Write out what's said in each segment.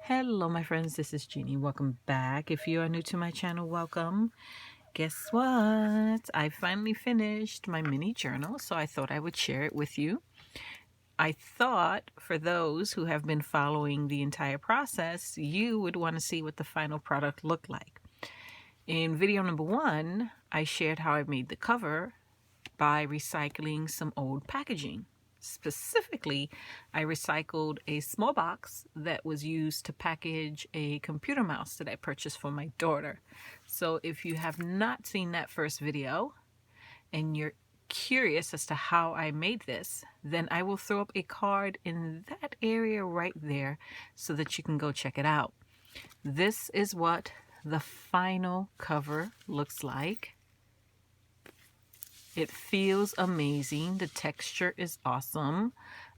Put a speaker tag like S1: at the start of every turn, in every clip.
S1: Hello my friends, this is Jeannie. Welcome back. If you are new to my channel, welcome. Guess what? I finally finished my mini journal, so I thought I would share it with you. I thought for those who have been following the entire process, you would want to see what the final product looked like. In video number 1, I shared how I made the cover by recycling some old packaging. Specifically, I recycled a small box that was used to package a computer mouse that I purchased for my daughter. So if you have not seen that first video and you're curious as to how I made this, then I will throw up a card in that area right there so that you can go check it out. This is what the final cover looks like. It feels amazing. The texture is awesome.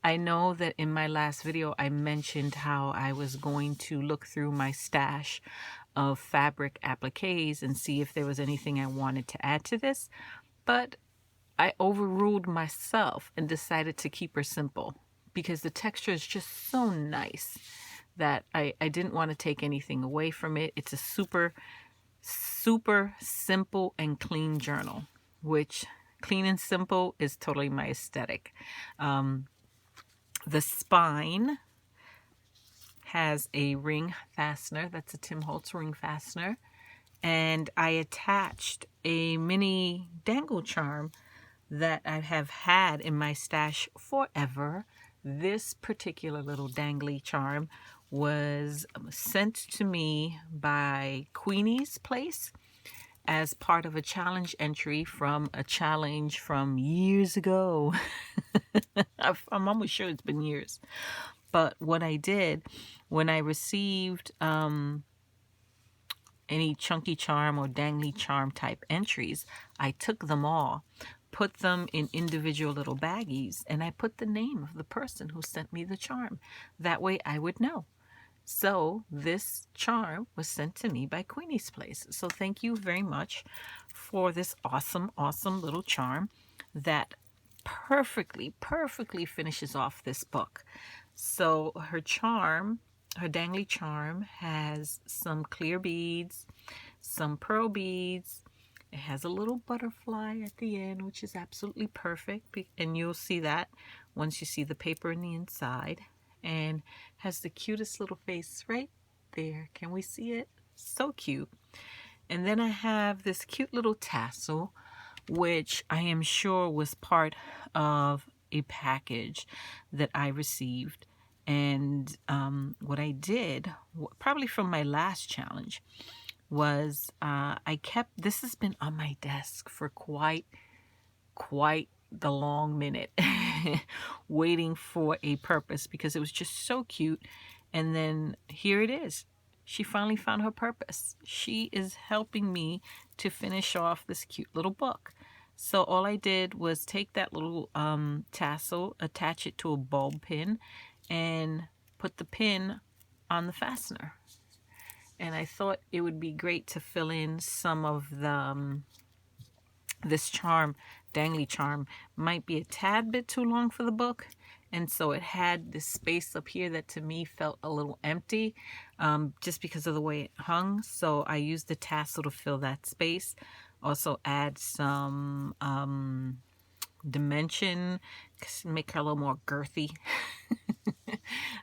S1: I know that in my last video I mentioned how I was going to look through my stash of fabric appliques and see if there was anything I wanted to add to this, but I overruled myself and decided to keep her simple because the texture is just so nice that I didn't want to take anything away from it. It's a super simple and clean journal, which clean and simple is totally my aesthetic. The spine has a ring fastener. That's a Tim Holtz ring fastener. And I attached a mini dangle charm that I have had in my stash forever. This particular little dangly charm was sent to me by Queenie's Place as part of a challenge entry from a challenge from years ago. I'm almost sure it's been years. But what I did when I received any chunky charm or dangly charm type entries, I took them all, put them in individual little baggies, and I put the name of the person who sent me the charm. That way I would know. So this charm was sent to me by Queenie's Place. So thank you very much for this awesome little charm that perfectly finishes off this book. So her charm, her dangly charm, has some clear beads, some pearl beads. It has a little butterfly at the end, which is absolutely perfect, and you'll see that once you see the paper in the inside. And has the cutest little face right there. Can we see it? So cute. And then I have this cute little tassel, which I am sure was part of a package that I received. And what I did, probably from my last challenge, was I kept, this has been on my desk for quite the long minute waiting for a purpose because it was just so cute. And then here it is. She finally found her purpose. She is helping me to finish off this cute little book. So all I did was take that little tassel, attach it to a bulb pin, and put the pin on the fastener. And I thought it would be great to fill in some of the this charm, dangly charm, might be a tad bit too long for the book, and so it had this space up here that to me felt a little empty, just because of the way it hung. So I used the tassel to fill that space. Also add some dimension, make her a little more girthy.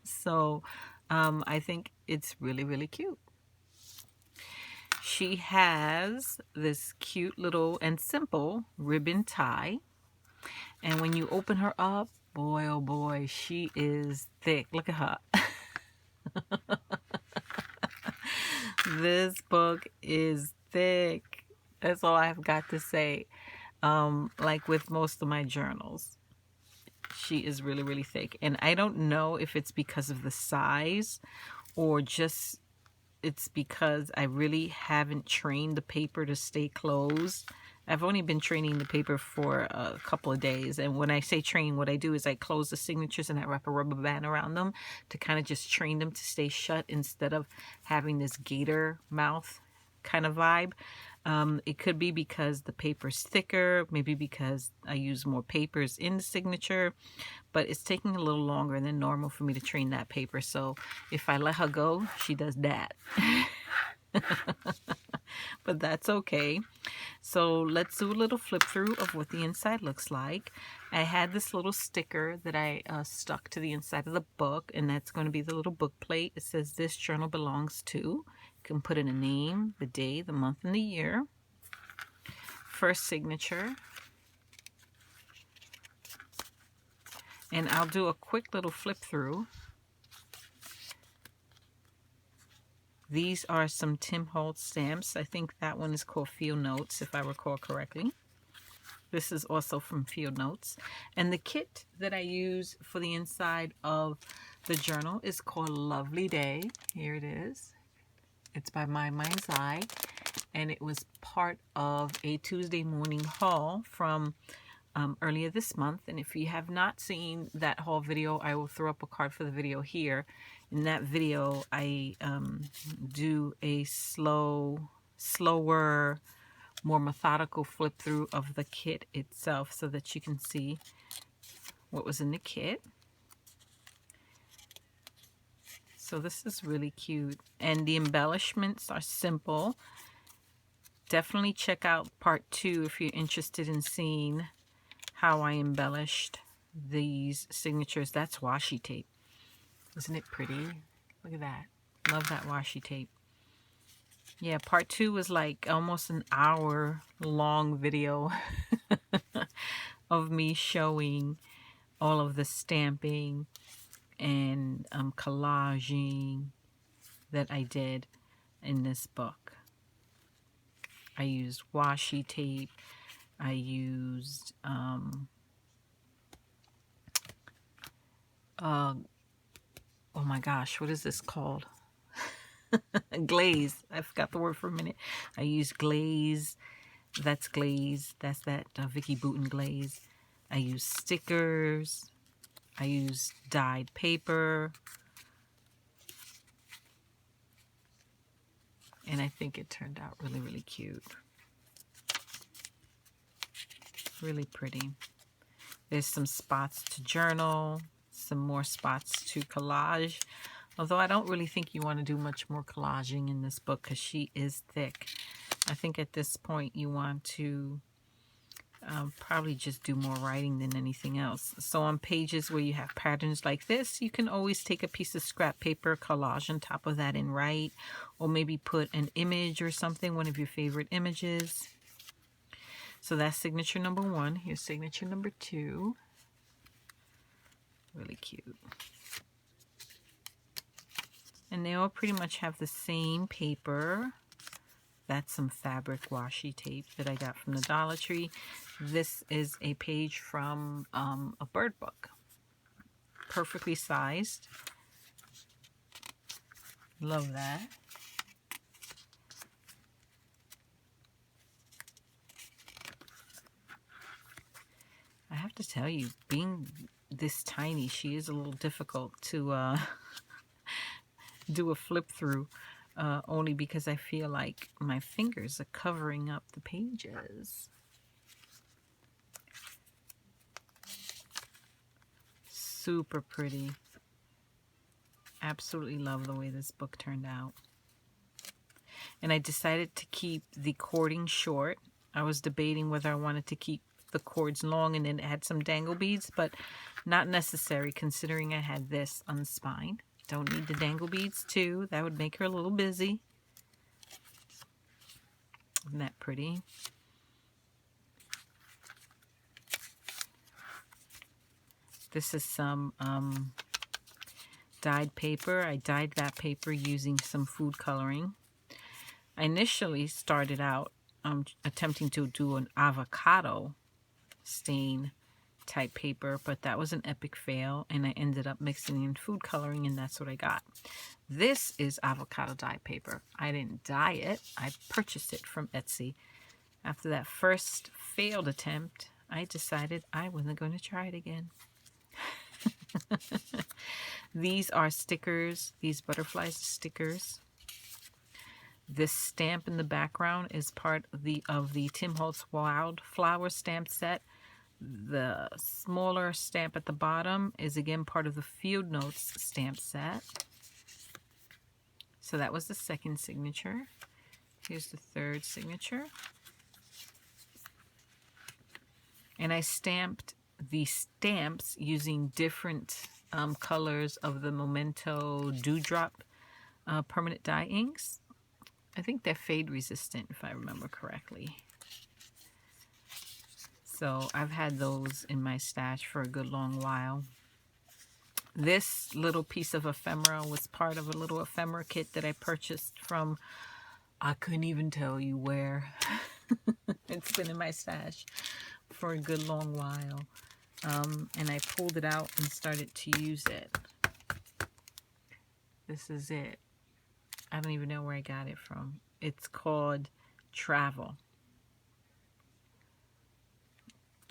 S1: So I think it's really cute. She has this cute little and simple ribbon tie. And when you open her up, boy, oh boy, she is thick. Look at her. This book is thick. That's all I've got to say. Like with most of my journals, she is really thick. And I don't know if it's because of the size or just it's because I really haven't trained the paper to stay closed. I've only been training the paper for a couple of days. And when I say train, what I do is I close the signatures and I wrap a rubber band around them to kind of just train them to stay shut instead of having this gator mouth kind of vibe. It could be because the paper's thicker, maybe because I use more papers in the signature, but it's taking a little longer than normal for me to train that paper. So if I let her go, she does that. But that's okay. So let's do a little flip through of what the inside looks like. I had this little sticker that I stuck to the inside of the book, and that's going to be the little book plate. It says, "This journal belongs to." You can put in a name, the day, the month, and the year. First signature. And I'll do a quick little flip through. These are some Tim Holtz stamps. I think that one is called Field Notes, if I recall correctly. This is also from Field Notes. And the kit that I use for the inside of the journal is called Lovely Day. Here it is. It's by My Mind's Eye. And it was part of a Tuesday morning haul from earlier this month. And if you have not seen that haul video, I will throw up a card for the video here. In that video, I do a slower, more methodical flip through of the kit itself so that you can see what was in the kit. So this is really cute. And the embellishments are simple. Definitely check out part 2 if you're interested in seeing how I embellished these signatures. That's washi tape. Isn't it pretty? Look at that. Love that washi tape. Yeah, part 2 was like almost an hour long video of me showing all of the stamping and collaging that I did in this book. I used washi tape. I used oh my gosh, what is this called? Glaze. I forgot the word for a minute. I used glaze. That's glaze. That's that Vicki Boutin glaze. I used stickers. I used dyed paper. And I think it turned out really, really cute. Really pretty. There's some spots to journal, some more spots to collage. Although I don't really think you want to do much more collaging in this book because she is thick. I think at this point you want to probably just do more writing than anything else. So on pages where you have patterns like this, you can always take a piece of scrap paper, collage on top of that and write. Or maybe put an image or something, one of your favorite images. So that's signature number 1. Here's signature number 2. Really cute. And they all pretty much have the same paper. That's some fabric washi tape that I got from the Dollar Tree. This is a page from a bird book. Perfectly sized. Love that. I have to tell you, being this tiny, she is a little difficult to do a flip through, only because I feel like my fingers are covering up the pages. Super pretty. Absolutely love the way this book turned out. And I decided to keep the cording short. I was debating whether I wanted to keep the cords long and then add some dangle beads, but not necessary considering I had this on the spine. Don't need the dangle beads too. That would make her a little busy. Isn't that pretty? This is some dyed paper. I dyed that paper using some food coloring. I initially started out attempting to do an avocado stain type paper, but that was an epic fail, and I ended up mixing in food coloring, and that's what I got. This is avocado dye paper. I didn't dye it. I purchased it from Etsy. After that first failed attempt, I decided I wasn't going to try it again. These are stickers. These butterflies are stickers. This stamp in the background is part of the Tim Holtz Wildflower stamp set. The smaller stamp at the bottom is again part of the Field Notes stamp set. So that was the second signature. Here's the third signature. And I stamped the stamps using different colors of the Memento Dewdrop permanent dye inks. I think they're fade resistant, if I remember correctly. So I've had those in my stash for a good long while. This little piece of ephemera was part of a little ephemera kit that I purchased from, I couldn't even tell you where. It's been in my stash for a good long while. And I pulled it out and started to use it. This is it. I don't even know where I got it from. It's called Travel.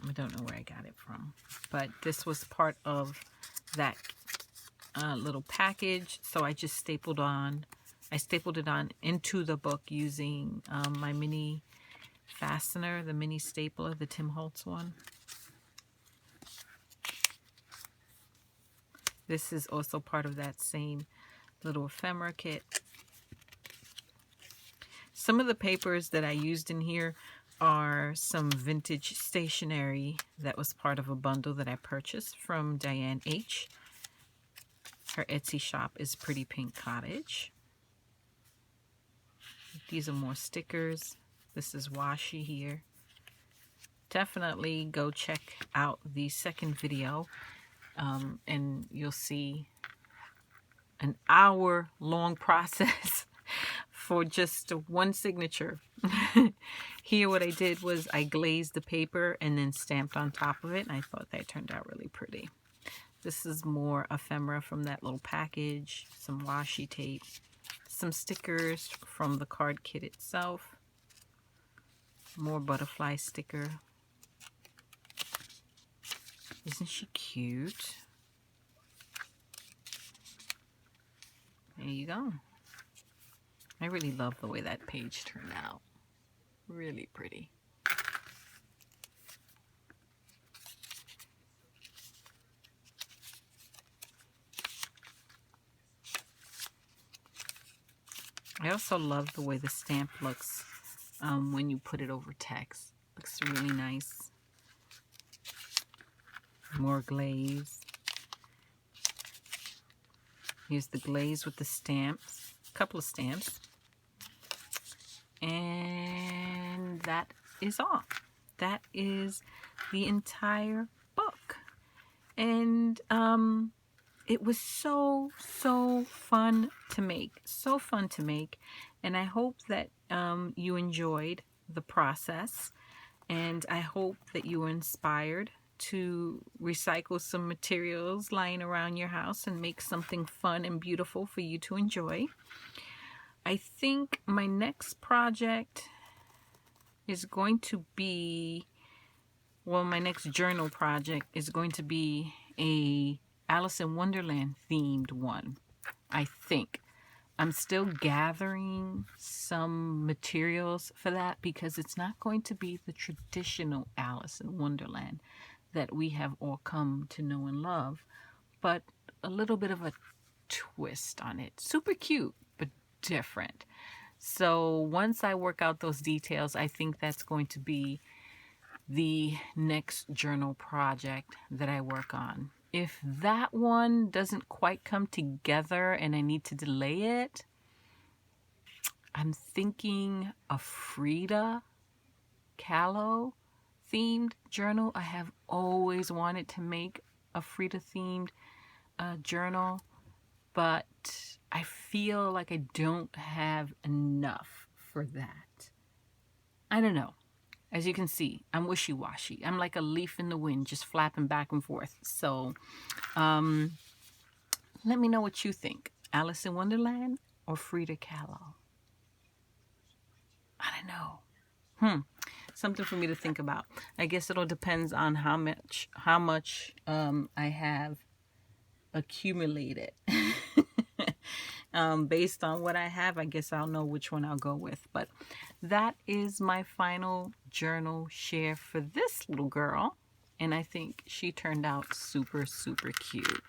S1: I don't know where I got it from. But this was part of that little package. So I just stapled it on into the book using my mini fastener, the mini stapler, the Tim Holtz one. This is also part of that same little ephemera kit. Some of the papers that I used in here are some vintage stationery that was part of a bundle that I purchased from Diane H. Her Etsy shop is Pretty Pink Cottage. These are more stickers. This is washi here. Definitely go check out the second video and you'll see an hour-long process for just one signature. Here what I did was I glazed the paper and then stamped on top of it, and I thought that turned out really pretty. This is more ephemera from that little package, some washi tape, some stickers from the card kit itself, more butterfly sticker. Isn't she cute? There you go. I really love the way that page turned out. Really pretty. I also love the way the stamp looks when you put it over text. Looks really nice. More glaze. Here's the glaze with the stamps. A couple of stamps. And that is all. That is the entire book. And it was so fun to make. So fun to make. And I hope that you enjoyed the process. And I hope that you were inspired to recycle some materials lying around your house and make something fun and beautiful for you to enjoy. I think my next project is going to be, well, my next journal project is going to be a Alice in Wonderland themed one, I think. I'm still gathering some materials for that because it's not going to be the traditional Alice in Wonderland that we have all come to know and love, but a little bit of a twist on it. Super cute, but different. So once I work out those details, I think that's going to be the next journal project that I work on. If that one doesn't quite come together and I need to delay it, I'm thinking a Frida Kahlo themed journal. I have always wanted to make a Frida themed journal, but I feel like I don't have enough for that. I don't know. As you can see, I'm wishy-washy. I'm like a leaf in the wind, just flapping back and forth. So let me know what you think. Alice in Wonderland or Frida Kahlo? I don't know. Something for me to think about. I guess it all depends on how much I have accumulated. Based on what I have, I guess I'll know which one I'll go with. But that is my final journal share for this little girl. And I think she turned out super, super cute.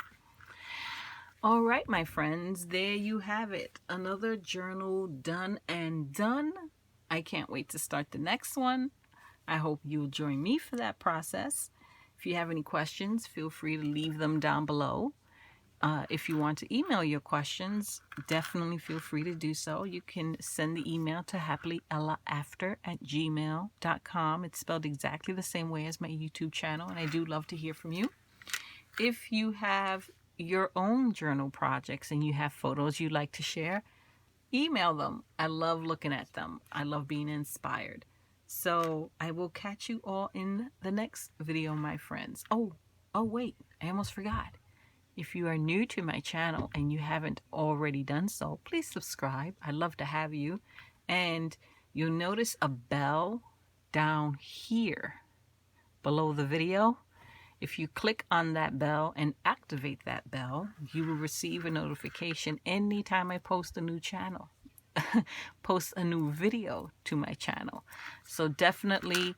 S1: All right, my friends, there you have it. Another journal done and done. I can't wait to start the next one. I hope you'll join me for that process. If you have any questions, feel free to leave them down below. If you want to email your questions, definitely feel free to do so. You can send the email to happilyellaafter@gmail.com. It's spelled exactly the same way as my YouTube channel, and I do love to hear from you. If you have your own journal projects and you have photos you'd like to share, email them. I love looking at them. I love being inspired. So I will catch you all in the next video, my friends. Oh, wait, I almost forgot. If you are new to my channel and you haven't already done so, please subscribe. I'd love to have you. And you'll notice a bell down here below the video. If you click on that bell and activate that bell, you will receive a notification anytime I post a new channel, post a new video to my channel. So definitely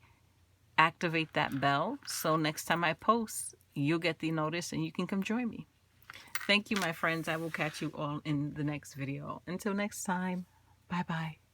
S1: activate that bell. So next time I post, you'll get the notice and you can come join me. Thank you, my friends. I will catch you all in the next video. Until next time, bye-bye.